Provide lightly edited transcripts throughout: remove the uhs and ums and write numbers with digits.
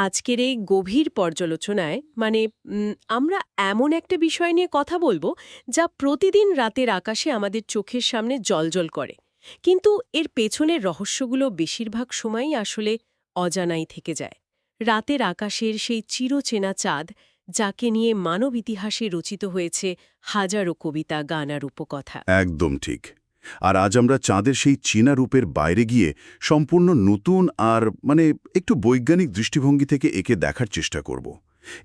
আজকের এই গভীর পর্যালোচনায় আমরা এমন একটা বিষয় নিয়ে কথা বলবো যা প্রতিদিন রাতের আকাশে আমাদের চোখের সামনে জ্বলজ্বল করে, কিন্তু এর পেছনের রহস্যগুলো বেশিরভাগ সময়ই আসলে অজানাই থেকে যায়। রাতের আকাশের সেই চিরচেনা চাঁদ, যাকে নিয়ে মানব ইতিহাসে রচিত হয়েছে হাজারো কবিতা, গান আর উপকথা। একদম ঠিক। আর আজ আমরা চাঁদের সেই চীনা রূপের বাইরে গিয়ে সম্পূর্ণ নতুন আর একটু বৈজ্ঞানিক দৃষ্টিভঙ্গি থেকে একে দেখার চেষ্টা করব।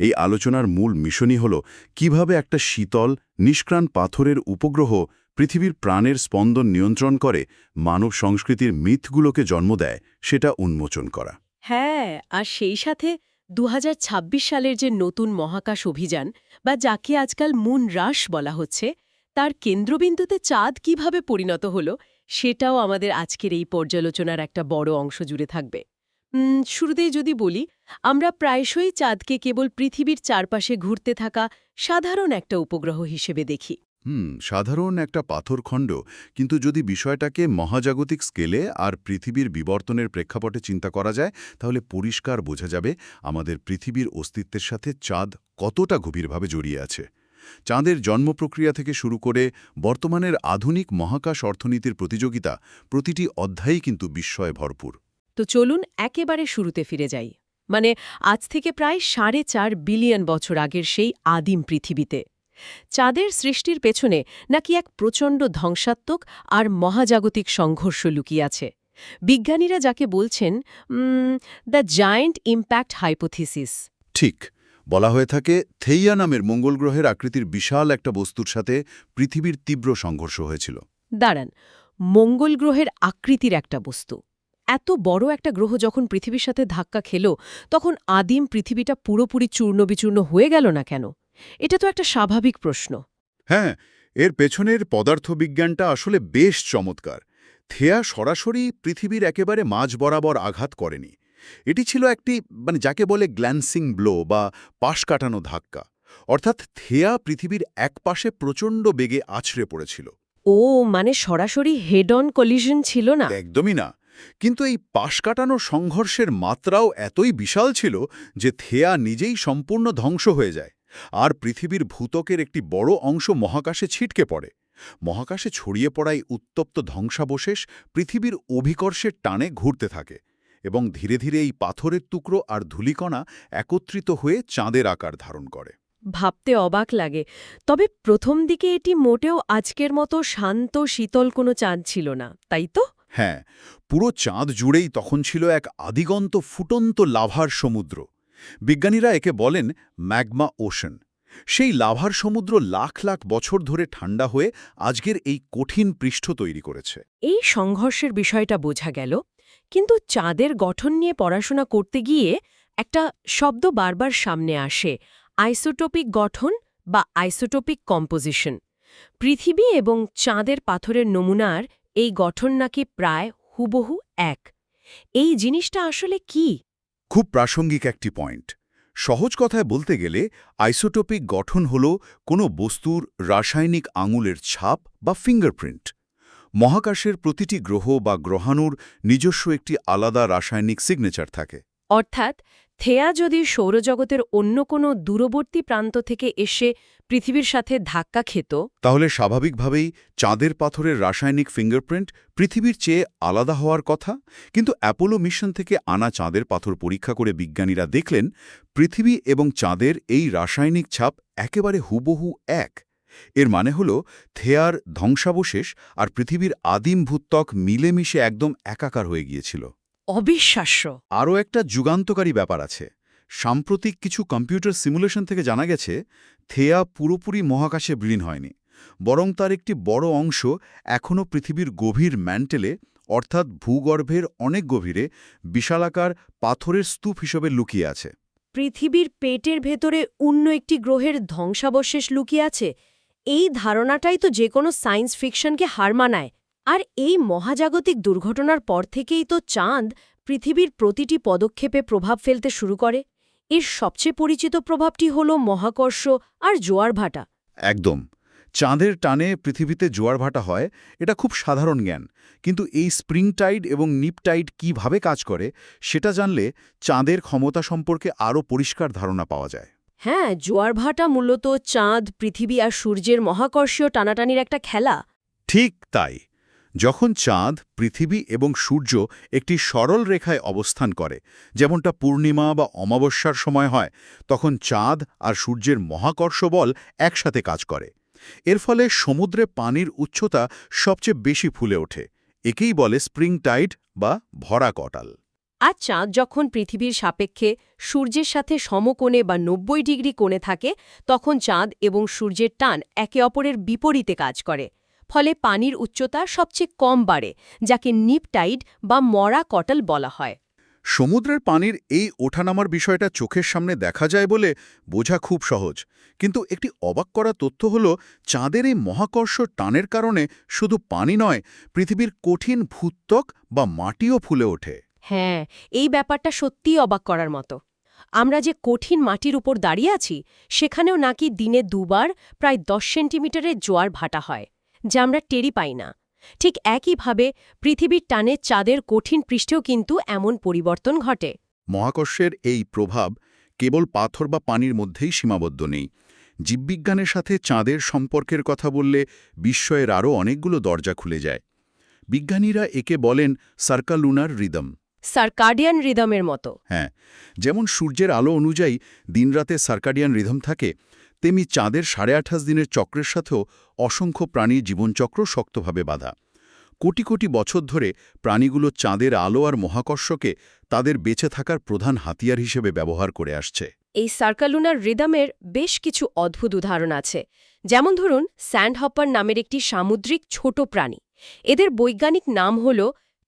এই আলোচনার মূল মিশনই হল কিভাবে একটা শীতল, নিষ্ক্রাণ পাথরের উপগ্রহ পৃথিবীর প্রাণের স্পন্দন নিয়ন্ত্রণ করে, মানব সংস্কৃতির মিথগুলোকে জন্ম দেয়, সেটা উন্মোচন করা। হ্যাঁ, আর সেই সাথে ২০২৬ সালের যে নতুন মহাকাশ অভিযান, বা যাকে আজকাল মুন রাশ বলা হচ্ছে, তার কেন্দ্রবিন্দুতে চাঁদ কিভাবে পরিণত হলো, সেটাও আমাদের আজকের এই পর্যালোচনার একটা বড় অংশ জুড়ে থাকবে। শুরুতেই যদি বলি, আমরা প্রায়শই চাঁদকে কেবল পৃথিবীর চারপাশে ঘুরতে থাকা সাধারণ একটা উপগ্রহ হিসেবে দেখি। সাধারণ একটা পাথরখণ্ড, কিন্তু যদি বিষয়টাকে মহাজাগতিক স্কেলে আর পৃথিবীর বিবর্তনের প্রেক্ষাপটে চিন্তা করা যায়, তাহলে পরিষ্কার বোঝা যাবে আমাদের পৃথিবীর অস্তিত্বের সাথে চাঁদ কতটা গভীরভাবে জড়িয়ে আছে। চাঁদের জন্মপ্রক্রিয়া থেকে শুরু করে বর্তমানের আধুনিক মহাকাশ অর্থনীতির প্রতিযোগিতা, প্রতিটি অধ্যায়ই কিন্তু বিস্ময়ে ভরপুর। তো চলুন একেবারে শুরুতে ফিরে যাই, আজ থেকে প্রায় 4.5 বিলিয়ন বছর আগের সেই আদিম পৃথিবীতে। চাঁদের সৃষ্টির পেছনে নাকি এক প্রচণ্ড ধ্বংসাত্মক আর মহাজাগতিক সংঘর্ষ লুকিয়ে আছে। বিজ্ঞানীরা যাকে বলছেন দ্য জায়ান্ট ইম্প্যাক্ট হাইপোথিসিস। ঠিক, বলা হয়ে থাকে থেইয়া নামের মঙ্গল গ্রহের আকৃতির বিশাল একটা বস্তুর সাথে পৃথিবীর তীব্র সংঘর্ষ হয়েছিল। দাঁড়ান, মঙ্গল গ্রহের আকৃতির একটা বস্তু, এত বড় একটা গ্রহ যখন পৃথিবীর সাথে ধাক্কা খেল, তখন আদিম পৃথিবীটা পুরোপুরি চূর্ণবিচূর্ণ হয়ে গেল না কেন? এটা তো একটা স্বাভাবিক প্রশ্ন। হ্যাঁ, এর পেছনের পদার্থবিজ্ঞানটা আসলে বেশ চমৎকার। থেয়া সরাসরি পৃথিবীর একেবারে মাঝ বরাবর আঘাত করেনি। এটি ছিল একটি যাকে বলে গ্ল্যান্সিং ব্লো বা পাশ কাটানো ধাক্কা। অর্থাৎ থেয়া পৃথিবীর একপাশে প্রচণ্ড বেগে আছড়ে পড়েছিল। ও, সরাসরি হেড অন কলিশন ছিল না? একদমই না। কিন্তু এই পাশ কাটানো সংঘর্ষের মাত্রাও এতই বিশাল ছিল যে থেয়া নিজেই সম্পূর্ণ ধ্বংস হয়ে যায়, আর পৃথিবীর ভূত্বকের একটি বড় অংশ মহাকাশে ছিটকে পড়ে। মহাকাশে ছড়িয়ে পড়াই উত্তপ্ত ধ্বংসাবশেষ পৃথিবীর অভিকর্ষের টানে ঘুরতে থাকে, এবং ধীরে ধীরে এই পাথরের টুকরো আর ধূলিকণা একত্রিত হয়ে চাঁদের আকার ধারণ করে। ভাবতে অবাক লাগে। তবে প্রথম দিকে এটি মোটেও আজকের মতো শান্ত শীতল কোনো চাঁদ ছিল না, তাই তো? হ্যাঁ, পুরো চাঁদ জুড়েই তখন ছিল এক আদিগন্ত ফুটন্ত লাভার সমুদ্র। বিজ্ঞানীরা একে বলেন ম্যাগমা ওশান। সেই লাভার সমুদ্র লাখ লাখ বছর ধরে ঠান্ডা হয়ে আজকের এই কঠিন পৃষ্ঠ তৈরি করেছে। এই সংঘর্ষের বিষয়টা বোঝা গেল, কিন্তু চাঁদের গঠন নিয়ে পড়াশোনা করতে গিয়ে একটা শব্দ বারবার সামনে আসে: আইসোটোপিক গঠন বা আইসোটোপিক কম্পোজিশন। পৃথিবী এবং চাঁদের পাথরের নমুনার এই গঠন নাকি প্রায় হুবহু এক। এই জিনিসটা আসলে কি? খুব প্রাসঙ্গিক একটি পয়েন্ট। সহজ কথায় বলতে গেলে আইসোটোপিক গঠন হল কোনো বস্তুর রাসায়নিক আঙুলের ছাপ বা ফিঙ্গারপ্রিন্ট। মহাকাশের প্রতিটি গ্রহ বা গ্রহাণুর নিজস্ব একটি আলাদা রাসায়নিক সিগনেচার থাকে। অর্থাৎ থেয়া যদি সৌরজগতের অন্য কোনো দূরবর্তী প্রান্ত থেকে এসে পৃথিবীর সাথে ধাক্কা খেত, তাহলে স্বাভাবিকভাবেই চাঁদের পাথরের রাসায়নিক ফিঙ্গারপ্রিন্ট পৃথিবীর চেয়ে আলাদা হওয়ার কথা। কিন্তু অ্যাপোলো মিশন থেকে আনা চাঁদের পাথর পরীক্ষা করে বিজ্ঞানীরা দেখলেন পৃথিবী এবং চাঁদের এই রাসায়নিক ছাপ একেবারে হুবহু এক। এর মানে হল থেয়ার ধ্বংসাবশেষ আর পৃথিবীর আদিম ভূত্বক মিলেমিশে একদম একাকার হয়ে গিয়েছিল। অবিশ্বাস্য! আরও একটা যুগান্তকারী ব্যাপার আছে। সাম্প্রতিক কিছু কম্পিউটার সিমুলেশন থেকে জানা গেছে থেয়া পুরোপুরি মহাকাশে বিলীন হয়নি, বরং তার একটি বড় অংশ এখনও পৃথিবীর গভীর ম্যান্টেলে, অর্থাৎ ভূগর্ভের অনেক গভীরে বিশালাকার পাথরের স্তূপ হিসেবে লুকিয়ে আছে। পৃথিবীর পেটের ভেতরে অন্য একটি গ্রহের ধ্বংসাবশেষ লুকিয়ে আছে, এই ধারণাটাই তো যে কোনো সায়েন্স ফিকশনকে হার মানায়। আর এই মহাজাগতিক দুর্ঘটনার পর থেকেই তো চাঁদ পৃথিবীর প্রতিটি পদক্ষেপে প্রভাব ফেলতে শুরু করে। এর সবচেয়ে পরিচিত প্রভাবটি হল মহাকর্ষ আর জোয়ার ভাটা। একদম। চাঁদের টানে পৃথিবীতে জোয়ারভাটা হয় এটা খুব সাধারণ জ্ঞান, কিন্তু এই স্প্রিং টাইড এবং নিপ টাইড কীভাবে কাজ করে সেটা জানলে চাঁদের ক্ষমতা সম্পর্কে আরও পরিষ্কার ধারণা পাওয়া যায়। হ্যাঁ, জোয়ার ভাটা মূলত চাঁদ, পৃথিবী আর সূর্যের মহাকর্ষীয় টানাটানির একটা খেলা। ঠিক তাই। যখন চাঁদ, পৃথিবী এবং সূর্য একটি সরল রেখায় অবস্থান করে, যেমনটা পূর্ণিমা বা অমাবস্যার সময় হয়, তখন চাঁদ আর সূর্যের মহাকর্ষ বল একসাথে কাজ করে। এর ফলে সমুদ্রে পানির উচ্চতা সবচেয়ে বেশি ফুলে ওঠে। একেই বলে স্প্রিং টাইড বা ভরা কটাল। আর চাঁদ যখন পৃথিবীর সাপেক্ষে সূর্যের সাথে সমকোণে বা ৯০ ডিগ্রি কোণে থাকে, তখন চাঁদ এবং সূর্যের টান একে অপরের বিপরীতে কাজ করে। ফলে পানির উচ্চতা সবচেয়ে কম বাড়ে, যাকে নিপ টাইড বা মরা কটাল বলা হয়। সমুদ্রের পানির এই ওঠানামার বিষয়টা চোখের সামনে দেখা যায় বলে বোঝা খুব সহজ, কিন্তু একটি অবাক করা তথ্য হল চাঁদের এই মহাকর্ষ টানের কারণে শুধু পানি নয়, পৃথিবীর কঠিন ভূত্বক বা মাটিও ফুলে ওঠে। হ্যাঁ, এই ব্যাপারটা সত্যিই অবাক করার মতো। আমরা যে কঠিন মাটির উপর দাঁড়িয়ে আছি, সেখানেও নাকি দিনে দুবার প্রায় ১০ সেন্টিমিটারের জোয়ার ভাটা হয়, যা আমরা টেরই পাই না। ঠিক একইভাবে পৃথিবীর টানে চাঁদের কঠিন পৃষ্ঠেও কিন্তু এমন পরিবর্তন ঘটে। মহাকর্ষের এই প্রভাব কেবল পাথর বা পানির মধ্যেই সীমাবদ্ধ নেই। জীববিজ্ঞানের সাথে চাঁদের সম্পর্কের কথা বললে বিস্ময়ের আরও অনেকগুলো দরজা খুলে যায়। বিজ্ঞানীরা একে বলেন সার্কালুনার রিদম। সার্কাডিয়ান রিদমের মতো। হ্যাঁ, যেমন সূর্যের আলো অনুযায়ী দিনরাতে সার্কাডিয়ান রিদম থাকে, তেমনি চাঁদের 28.5 দিনের চক্রের সাথেও অসংখ্য প্রাণীর জীবনচক্র শক্তভাবে বাঁধা। কোটি কোটি বছর ধরে প্রাণীগুলো চাঁদের আলো আর মহাকর্ষকে তাদের বেঁচে থাকার প্রধান হাতিয়ার হিসেবে ব্যবহার করে আসছে। এই সার্কালুনার রিদমের বেশ কিছু অদ্ভুত উদাহরণ আছে। যেমন ধরুন, স্যান্ডহপার নামের একটি সামুদ্রিক ছোট প্রাণী। এদের বৈজ্ঞানিক নাম হল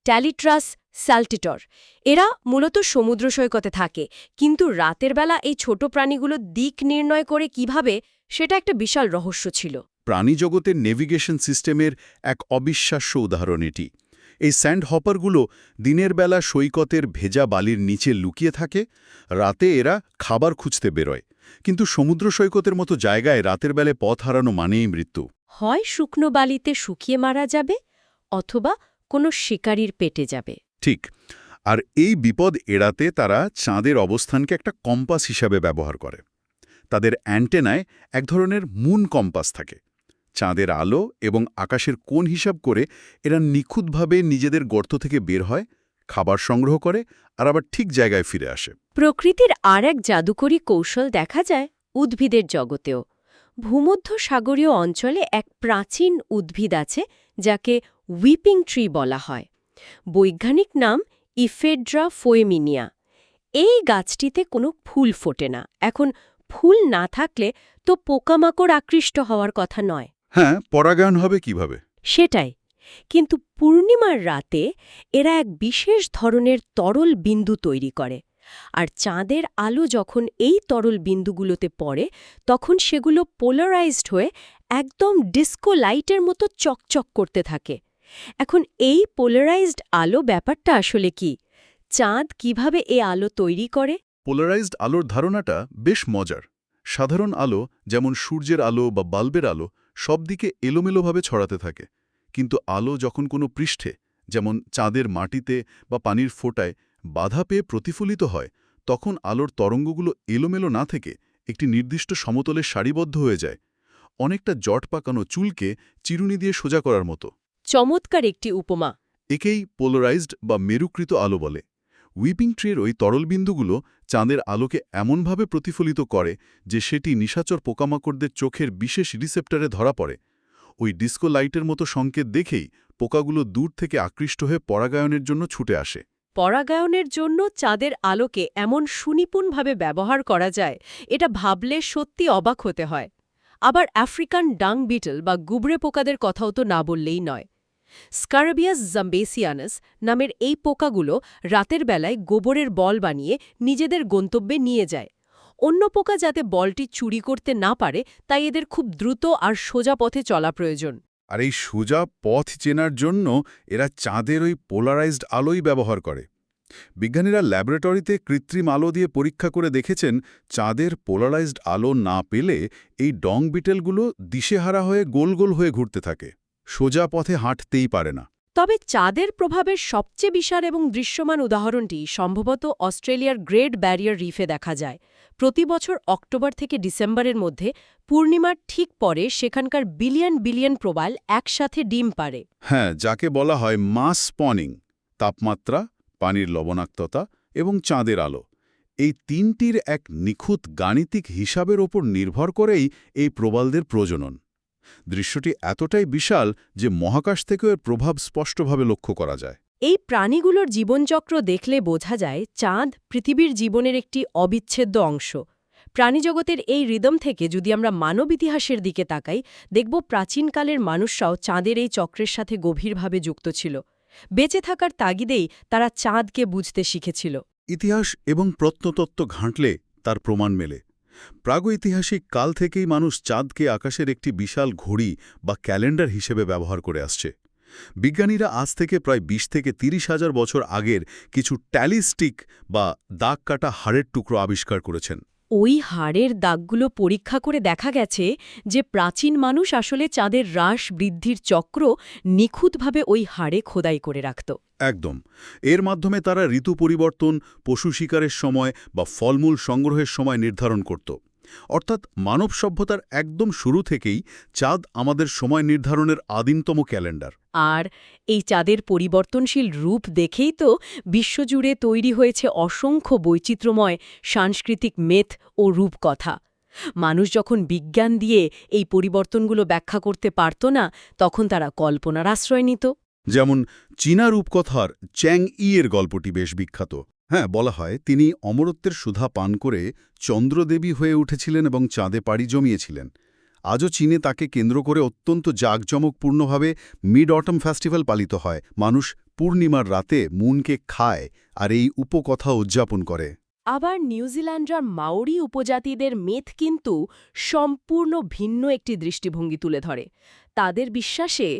ট্যালিট্রাস স্যালটিটর। এরা মূলত সমুদ্র সৈকতে থাকে, কিন্তু রাতের বেলা এই ছোট প্রাণীগুলো দিক নির্ণয় করে কিভাবে, সেটা একটা বিশাল রহস্য ছিল। প্রাণীজগতের নেভিগেশন সিস্টেমের এক অবিশ্বাস্য উদাহরণ এটি। এই স্যান্ড হপারগুলো দিনের বেলা সৈকতের ভেজা বালির নিচে লুকিয়ে থাকে, রাতে এরা খাবার খুঁজতে বেরোয়। কিন্তু সমুদ্র সৈকতের মতো জায়গায় রাতের বেলায় পথ হারানো মানেই মৃত্যু। হয় শুকনো বালিতে শুকিয়ে মারা যাবে, অথবা কোনো শিকারীর পেটে যাবে। ঠিক। আর এই বিপদ এড়াতে তারা চাঁদের অবস্থানকে একটা কম্পাস হিসাবে ব্যবহার করে। তাদের অ্যান্টেনায় এক ধরনের মুন কম্পাস থাকে। চাঁদের আলো এবং আকাশের কোণ হিসাব করে এরা নিখুঁতভাবে নিজেদের গর্ত থেকে বের হয়, খাবার সংগ্রহ করে আর আবার ঠিক জায়গায় ফিরে আসে। প্রকৃতির আর এক জাদুকরী কৌশল দেখা যায় উদ্ভিদের জগতেও। ভূমধ্যসাগরীয় অঞ্চলে এক প্রাচীন উদ্ভিদ আছে, যাকে উইপিং ট্রি বলা হয়। বৈজ্ঞানিক নাম ইফেড্রা ফোয়েমিনিয়া। এই গাছটিতে কোনো ফুল ফোটে না। এখন ফুল না থাকলে তো পোকামাকড় আকৃষ্ট হওয়ার কথা নয়। হ্যাঁ, পরাগায়ন হবে কিভাবে? সেটাই। কিন্তু পূর্ণিমার রাতে এরা এক বিশেষ ধরনের তরল বিন্দু তৈরি করে, আর চাঁদের আলো যখন এই তরল বিন্দুগুলোতে পড়ে, তখন সেগুলো পোলারাইজড হয়ে একদম ডিস্কো লাইটের মতো চকচক করতে থাকে। এখন এই পোলারাইজড আলো ব্যাপারটা আসলে কি? চাঁদ কিভাবে এ আলো তৈরি করে? পোলারাইজড আলোর ধারণাটা বেশ মজার। সাধারণ আলো, যেমন সূর্যের আলো বা বাল্বের আলো, সব দিকে এলোমেলোভাবে ছড়াতে থাকে। কিন্তু আলো যখন কোনো পৃষ্ঠে, যেমন চাঁদের মাটিতে বা পানির ফোঁটায় বাধা পেয়ে প্রতিফলিত হয়, তখন আলোর তরঙ্গগুলো এলোমেলো না থেকে একটি নির্দিষ্ট সমতলে সারিবদ্ধ হয়ে যায়, অনেকটা জট পাকানো চুলকে চিরুনি দিয়ে সোজা করার মতো। চমৎকার একটি উপমা। একেই পোলারাইজড বা মেরুকৃত আলো বলে। উইপিং ট্রির ওই তরল বিন্দুগুলো চাঁদের আলোকে এমনভাবে প্রতিফলিত করে যে সেটি নিশাচর পোকামাকড়দের চোখের বিশেষ রিসেপ্টরে ধরা পড়ে। ওই ডিস্কো লাইটের মতো সংকেত দেখেই পোকাগুলো দূর থেকে আকৃষ্ট হয়ে পরাগায়নের জন্য ছুটে আসে। পরাগায়নের জন্য চাঁদের আলোকে এমন সুনিপুণভাবে ব্যবহার করা যায়, এটা ভাবলে সত্যি অবাক হতে হয়। আবার আফ্রিকান ডাং বিটল বা গুবরে পোকাদের কথাও তো না বললেই নয়। স্কারাবিয়াস জাম্বেসিয়ানাস নামের এই পোকাগুলো রাতের বেলায় গোবরের বল বানিয়ে নিজেদের গন্তব্যে নিয়ে যায়। অন্য পোকা যাতে বলটি চুরি করতে না পারে, তাই এদের খুব দ্রুত আর সোজা পথে চলা প্রয়োজন। আর এই সোজা পথ চেনার জন্য এরা চাঁদের ওই পোলারাইজড আলোই ব্যবহার করে। বিজ্ঞানীরা ল্যাবরেটরিতে কৃত্রিম আলো দিয়ে পরীক্ষা করে দেখেছেন চাঁদের পোলারাইজড আলো না পেলে এই ডং বিটেলগুলো দিশেহারা হয়ে গোল গোল হয়ে ঘুরতে থাকে, সোজা পথে হাঁটতেই পারে না। তবে চাঁদের প্রভাবের সবচেয়ে বিশাল এবং দৃশ্যমান উদাহরণটি সম্ভবত অস্ট্রেলিয়ার গ্রেট ব্যারিয়ার রিফে দেখা যায়। প্রতি বছর অক্টোবর থেকে ডিসেম্বরের মধ্যে পূর্ণিমার ঠিক পরে সেখানকার বিলিয়ন বিলিয়ন প্রবাল একসাথে ডিম পাড়ে। হ্যাঁ, যাকে বলা হয় মাস স্পনিং। তাপমাত্রা, পানির লবণাক্ততা এবং চাঁদের আলো, এই তিনটির এক নিখুঁত গাণিতিক হিসাবের ওপর নির্ভর করেই এই প্রবালদের প্রজনন। দৃশ্যটি এতটাই বিশাল যে মহাকাশ থেকেও এর প্রভাব স্পষ্টভাবে লক্ষ্য করা যায়। এই প্রাণীগুলোর জীবনচক্র দেখলে বোঝা যায় চাঁদ পৃথিবীর জীবনের একটি অবিচ্ছেদ্য অংশ। প্রাণীজগতের এই রিদম থেকে যদি আমরা মানব ইতিহাসের দিকে তাকাই, দেখব প্রাচীনকালের মানুষরাও চাঁদের এই চক্রের সাথে গভীরভাবে যুক্ত ছিল। বেঁচে থাকার তাগিদেই তারা চাঁদকে বুঝতে শিখেছিল। ইতিহাস এবং প্রত্নতত্ত্ব ঘাঁটলে তার প্রমাণ মেলে। প্রাগৈতিহাসিক কাল থেকেই মানুষ চাঁদকে আকাশের একটি বিশাল ঘড়ি বা ক্যালেন্ডার হিসেবে ব্যবহার করে আসছে। বিজ্ঞানীরা আজ থেকে প্রায় ২০ থেকে ৩০ হাজার বছর আগের কিছু ট্যালিস্টিক বা দাগ কাটা হাড়ের টুকরো আবিষ্কার করেছেন। ওই হাড়ের দাগগুলো পরীক্ষা করে দেখা গেছে যে প্রাচীন মানুষ আসলে চাঁদের হ্রাস বৃদ্ধির চক্র নিখুঁতভাবে ওই হাড়ে খোদাই করে রাখত। একদম। এর মাধ্যমে তারা ঋতু পরিবর্তন, পশু শিকারের সময় বা ফলমূল সংগ্রহের সময় নির্ধারণ করত। অর্থাৎ মানব সভ্যতার একদম শুরু থেকেই চাঁদ আমাদের সময় নির্ধারণের আদিমতম ক্যালেন্ডার। আর এই চাঁদের পরিবর্তনশীল রূপ দেখেই তো বিশ্বজুড়ে তৈরি হয়েছে অসংখ্য বৈচিত্র্যময় সাংস্কৃতিক মেথ ও রূপকথা। মানুষ যখন বিজ্ঞান দিয়ে এই পরিবর্তনগুলো ব্যাখ্যা করতে পারত না, তখন তারা কল্পনার আশ্রয় নিত। যেমন চীনা রূপকথার চ্যাং ইয়ের গল্পটি বেশ বিখ্যাত। হ্যাঁ, বলা হয় তিনি অমরত্বের সুধা পান করে চন্দ্রদেবী হয়ে উঠেছিলেন এবং চাঁদে পাড়ি জমিয়েছিলেন। আজও চীনে তাকে কেন্দ্র করে অত্যন্ত জাঁকজমকপূর্ণভাবে মিড অটম ফেস্টিভ্যাল পালিত হয়। মানুষ পূর্ণিমার রাতে মুনকে খায় আর এই উপকথা উদযাপন করে। আবার নিউজিল্যান্ডার মাওরি উপজাতিদের মেথ কিন্তু সম্পূর্ণ ভিন্ন একটি দৃষ্টিভঙ্গি তুলে ধরে। তাদের বিশ্বাসে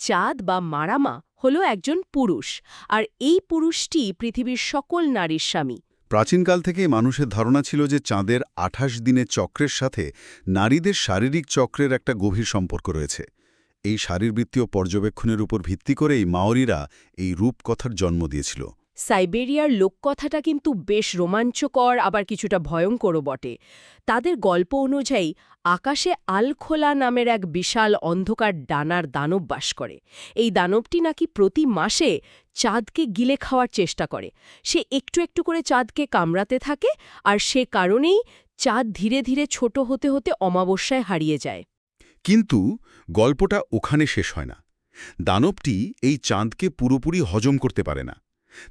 চাঁদ বা মারামা হল একজন পুরুষ, আর এই পুরুষটি পৃথিবীর সকল নারীর স্বামী। প্রাচীনকাল থেকেই মানুষের ধারণা ছিল যে চাঁদের ২৮ দিনের চক্রের সাথে নারীদের শারীরিক চক্রের একটা গভীর সম্পর্ক রয়েছে। এই শারীরবৃত্তীয় পর্যবেক্ষণের উপর ভিত্তি করেই মাওরিরা এই রূপকথার জন্ম দিয়েছিল। সাইবেরিয়ার লোককথাটা কিন্তু বেশ রোমাঞ্চকর, আবার কিছুটা ভয়ঙ্করও বটে। তাদের গল্প অনুযায়ী আকাশে আলখোলা নামের এক বিশাল অন্ধকার ডানার দানব বাস করে। এই দানবটি নাকি প্রতি মাসে চাঁদকে গিলে খাওয়ার চেষ্টা করে। সে একটু একটু করে চাঁদকে কামড়াতে থাকে, আর সে কারণেই চাঁদ ধীরে ধীরে ছোট হতে হতে অমাবস্যায় হারিয়ে যায়। কিন্তু গল্পটা ওখানে শেষ হয় না। দানবটি এই চাঁদকে পুরোপুরি হজম করতে পারে না,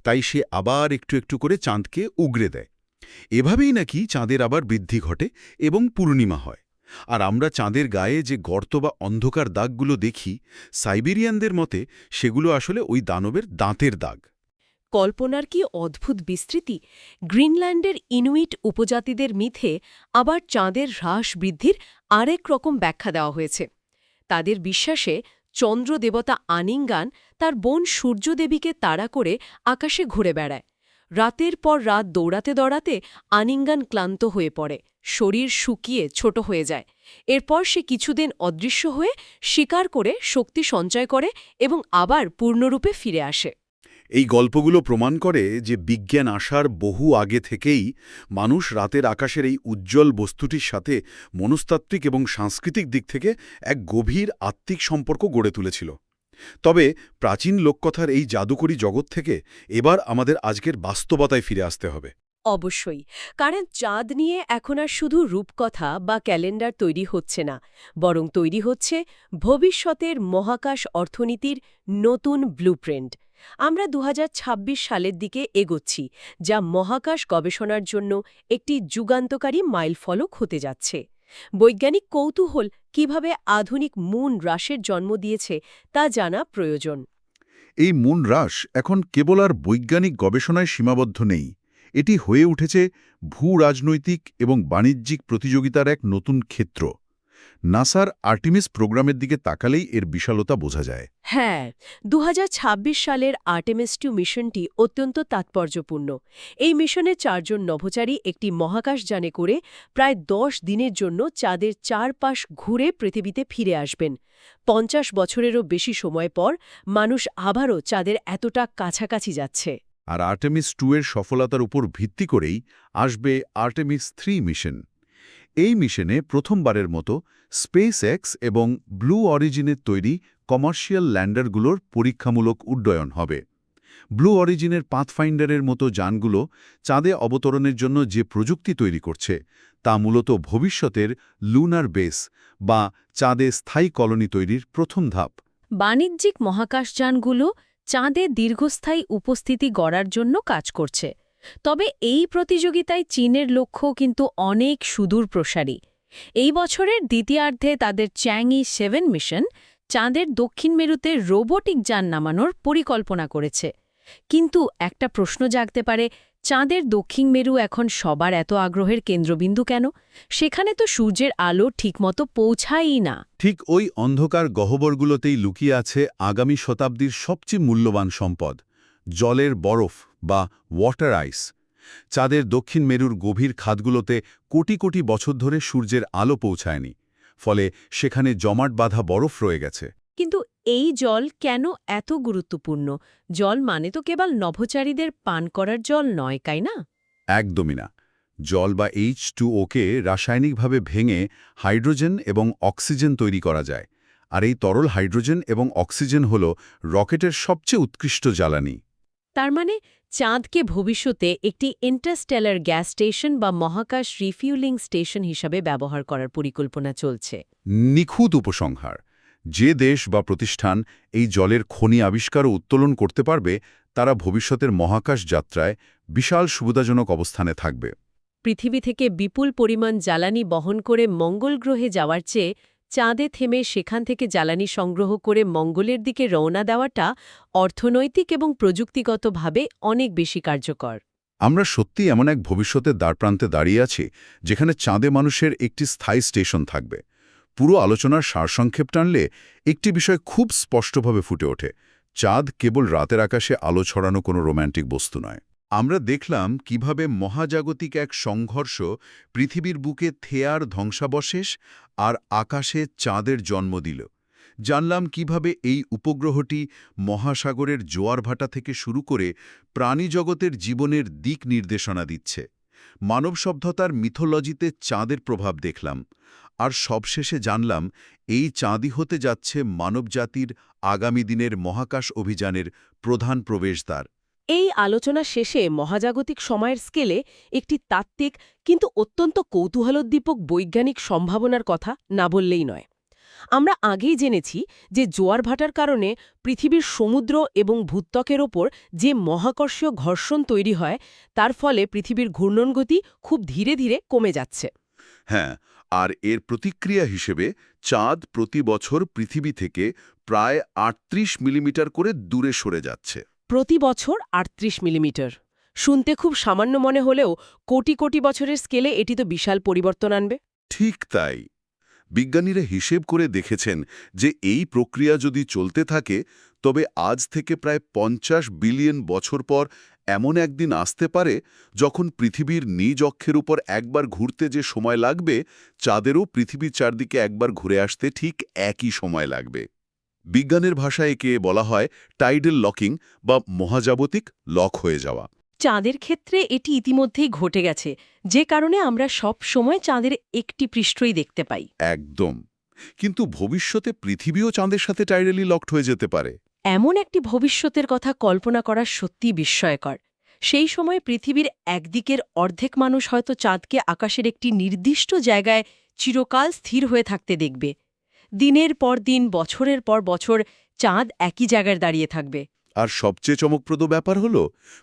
তাই সে আবার একটু একটু করে চাঁদকে উগরে দেয়। এভাবেই নাকি চাঁদের আবার বৃদ্ধি ঘটে এবং পূর্ণিমা হয়। আর আমরা চাঁদের গায়ে যে গর্ত বা অন্ধকার দাগগুলো দেখি, সাইবেরিয়ানদের মতে সেগুলো আসলে ওই দানবের দাঁতের দাগ। কল্পনার কি অদ্ভুত বিস্তৃতি! গ্রিনল্যান্ডের ইনুইট উপজাতিদের মিথে আবার চাঁদের হ্রাস বৃদ্ধির আরেক রকম ব্যাখ্যা দেওয়া হয়েছে। তাদের বিশ্বাসে চন্দ্রদেবতা আনিঙ্গান তার বোন সূর্যদেবীকে তাড়া করে আকাশে ঘুরে বেড়ায়। রাতের পর রাত দৌড়াতে দৌড়াতে আনিঙ্গান ক্লান্ত হয়ে পড়ে, শরীর শুকিয়ে ছোট হয়ে যায়। এরপর সে কিছুদিন অদৃশ্য হয়ে শিকার করে শক্তি সঞ্চয় করে এবং আবার পূর্ণরূপে ফিরে আসে। এই গল্পগুলো প্রমাণ করে যে বিজ্ঞান আসার বহু আগে থেকেই মানুষ রাতের আকাশের এই উজ্জ্বল বস্তুটির সাথে মনস্তাত্ত্বিক এবং সাংস্কৃতিক দিক থেকে এক গভীর আত্মিক সম্পর্ক গড়ে তুলেছিল। তবে প্রাচীন লোককথার এই জাদুকরী জগৎ থেকে এবার আমাদের আজকের বাস্তবতায় ফিরে আসতে হবে। অবশ্যই, কারণ চাঁদ নিয়ে এখন আর শুধু রূপকথা বা ক্যালেন্ডার তৈরি হচ্ছে না, বরং তৈরি হচ্ছে ভবিষ্যতের মহাকাশ অর্থনীতির নতুন ব্লুপ্রিন্ট। আমরা ২০২৬ সালের দিকে এগোচ্ছি, যা মহাকাশ গবেষণার জন্য একটি যুগান্তকারী মাইলফলক হতে যাচ্ছে। বৈজ্ঞানিক কৌতূহল কিভাবে আধুনিক মুন হ্রাসের জন্ম দিয়েছে তা জানা প্রয়োজন। এই মুন হ্রাস এখন কেবল আর বৈজ্ঞানিক গবেষণায় সীমাবদ্ধ নেই, এটি হয়ে উঠেছে ভূ রাজনৈতিক এবং বাণিজ্যিক প্রতিযোগিতার এক নতুন ক্ষেত্র। নাসার আর্টেমিস প্রোগ্রামের দিকে তাকালেই এর বিশালতা বোঝা যায়। হ্যাঁ, ২০২৬ সালের আর্টেমিস 2 মিশনটি অত্যন্ত তাৎপর্যপূর্ণ। এই মিশনে 4 জন নভোচারী একটি মহাকাশযানে করে প্রায় 10 দিনের জন্য চাঁদের চারপাশ ঘুরে পৃথিবীতে ফিরে আসবেন। 50 বছরেরও বেশি সময় পর মানুষ আবারও চাঁদের এতটা কাছাকাছি যাচ্ছে। আর আর্টেমিস 2 এর সফলতার উপর ভিত্তি করেই আসবে আর্টেমিস 3 মিশন। এই মিশনে প্রথমবারের মতো স্পেসএক্স এবং ব্লু অরিজিনের তৈরি কমার্শিয়াল ল্যান্ডারগুলোর পরীক্ষামূলক উড্ডয়ন হবে। ব্লু অরিজিনের পাথফাইন্ডারের মতো যানগুলো চাঁদে অবতরণের জন্য যে প্রযুক্তি তৈরি করছে তা মূলত ভবিষ্যতের লুনার বেস বা চাঁদে স্থায়ী কলোনি তৈরির প্রথম ধাপ। বাণিজ্যিক মহাকাশযানগুলো চাঁদে দীর্ঘস্থায়ী উপস্থিতি গড়ার জন্য কাজ করছে। তবে এই প্রতিযোগিতায় চীনের লক্ষ্য কিন্তু অনেক সুদূর প্রসারী। এই বছরের দ্বিতীয়ার্ধে তাদের চ্যাংই 7 মিশন চাঁদের দক্ষিণ মেরুতে রোবোটিক যান নামানোর পরিকল্পনা করেছে। কিন্তু একটা প্রশ্ন জাগতে পারে, চাঁদের দক্ষিণ মেরু এখন সবার এত আগ্রহের কেন্দ্রবিন্দু কেন? সেখানে তো সূর্যের আলো ঠিকমতো পৌঁছায়ই না। ঠিক ওই অন্ধকার গহ্বরগুলোতেই লুকিয়ে আছে আগামী শতাব্দীর সবচেয়ে মূল্যবান সম্পদ, জলের বরফ বা ওয়াটার আইস। চাঁদের দক্ষিণ মেরুর গভীর খাদগুলোতে কোটি কোটি বছর ধরে সূর্যের আলো পৌঁছায়নি, ফলে সেখানে জমাট বাঁধা বরফ রয়ে গেছে। কিন্তু এই জল কেন এত গুরুত্বপূর্ণ? জল মানে তো কেবল নভোচারীদের পান করার জল নয়, তাই না? একদমই না। জল বা H2O-কে রাসায়নিকভাবে ভেঙে হাইড্রোজেন এবং অক্সিজেন তৈরি করা যায়। আর এই তরল হাইড্রোজেন এবং অক্সিজেন হল রকেটের সবচেয়ে উৎকৃষ্ট জ্বালানি। তার মানে চাঁদকে ভবিষ্যতে একটি ইন্টারস্টেলার গ্যাস স্টেশন বা মহাকাশ রিফিউলিং স্টেশন হিসাবে ব্যবহার করার পরিকল্পনা চলছে। নিখুঁত উপসংহার। যে দেশ বা প্রতিষ্ঠান এই জলের খনি আবিষ্কার ও উত্তোলন করতে পারবে তারা ভবিষ্যতের মহাকাশ যাত্রায় বিশাল সুবিধাজনক অবস্থানে থাকবে। পৃথিবী থেকে বিপুল পরিমাণ জ্বালানি বহন করে মঙ্গল গ্রহে যাওয়ার চেয়ে চাঁদে থেমে সেখান থেকে জ্বালানি সংগ্রহ করে মঙ্গলের দিকে রওনা দেওয়াটা অর্থনৈতিক এবং প্রযুক্তিগতভাবে অনেক বেশি কার্যকর। আমরা সত্যি এমন এক ভবিষ্যতের দ্বারপ্রান্তে দাঁড়িয়ে আছি যেখানে চাঁদে মানুষের একটি স্থায়ী স্টেশন থাকবে। পুরো আলোচনার সারসংক্ষেপ টানলে একটি বিষয় খুব স্পষ্টভাবে ফুটে ওঠে, চাঁদ কেবল রাতের আকাশে আলো ছড়ানো কোনো রোম্যান্টিক বস্তু নয়। আমরা দেখলাম কিভাবে মহাজাগতিক এক সংঘর্ষ পৃথিবীর বুকে থেয়ার ধ্বংসাবশেষ আর আকাশে চাঁদের জন্ম দিল। জানলাম কিভাবে এই উপগ্রহটি মহাসাগরের জোয়ারভাটা থেকে শুরু করে প্রাণীজগতের জীবনের দিক নির্দেশনা দিচ্ছে। মানব সভ্যতার মিথোলজিতে চাঁদের প্রভাব দেখলাম। আর সবশেষে জানলাম এই চাঁদই হতে যাচ্ছে মানবজাতির আগামী দিনের মহাকাশ অভিযানের প্রধান প্রবেশদ্বার। এই আলোচনা শেষে মহাজাগতিক সময়ের স্কেলে একটি তাত্ত্বিক কিন্তু অত্যন্ত কৌতূহলোদ্দীপক বৈজ্ঞানিক সম্ভাবনার কথা না বললেই নয়। আমরা আগেই জেনেছি যে জোয়ার ভাটার কারণে পৃথিবীর সমুদ্র এবং ভূত্বকের ওপর যে মহাকর্ষীয় ঘর্ষণ তৈরি হয় তার ফলে পৃথিবীর ঘূর্ণনগতি খুব ধীরে ধীরে কমে যাচ্ছে। হ্যাঁ, আর এর প্রতিক্রিয়া হিসেবে চাঁদ প্রতি বছর পৃথিবী থেকে প্রায় ৩৮ মিলিমিটার করে দূরে সরে যাচ্ছে। প্রতি বছর ৩৮ মিলিমিটার। শুনতে খুব সামান্য মনে হলেও কোটি কোটি বছরের স্কেলে এটি তো বিশাল পরিবর্তন আনবে। ঠিক তাই। বিজ্ঞানীরা হিসেব করে দেখেছেন যে এই প্রক্রিয়া যদি চলতে থাকে তবে আজ থেকে প্রায় ৫০ বিলিয়ন বছর পর এমন একদিন আসতে পারে যখন পৃথিবীর নিজ অক্ষের উপর একবার ঘুরতে যে সময় লাগবে চাঁদেরও পৃথিবীর চারদিকে একবার ঘুরে আসতে ঠিক একই সময় লাগবে। বিজ্ঞানের ভাষায় একে বলা হয় টাইডাল লকিং বা মহাজাগতিক লক হয়ে যাওয়া। চাঁদের ক্ষেত্রে এটি ইতিমধ্যেই ঘটে গেছে, যে কারণে আমরা সব সময় চাঁদের একটি পৃষ্ঠই দেখতে পাই। একদম। কিন্তু ভবিষ্যতে পৃথিবীও চাঁদের সাথে টাইডালি লকড হয়ে যেতে পারে। এমন একটি ভবিষ্যতের কথা কল্পনা করা সত্যি বিস্ময়কর। সেই সময় পৃথিবীর একদিকের অর্ধেক মানুষ হয়তো চাঁদকে আকাশের একটি নির্দিষ্ট জায়গায় চিরকাল স্থির হয়ে থাকতে দেখবে। দিনের পর দিন, বছরের পর বছর চাঁদ একই জায়গায় দাঁড়িয়ে থাকবে। আর সবচেয়ে চমকপ্রদ ব্যাপার হলো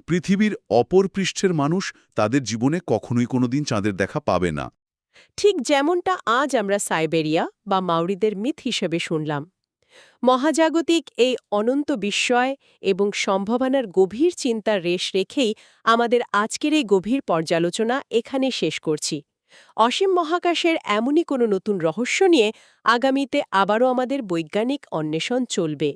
পৃথিবীর অপর পৃষ্ঠের মানুষ তাদের জীবনে কখনোই কোনোদিন চাঁদের দেখা পাবে না। ঠিক যেমনটা আজ আমরা সাইবেরিয়া বা মাউরিদের মিথ হিসেবে শুনলাম। মহাজাগতিক এই অনন্ত বিস্ময় এবং সম্ভাবনার গভীর চিন্তার রেশ রেখেই আমাদের আজকের এই গভীর পর্যালোচনা এখানে শেষ করছি। অসীম মহাকাশের এমনই কোনো নতুন রহস্য নিয়ে আগামীতে আবারও আমাদের বৈজ্ঞানিক অন্বেষণ চলবে।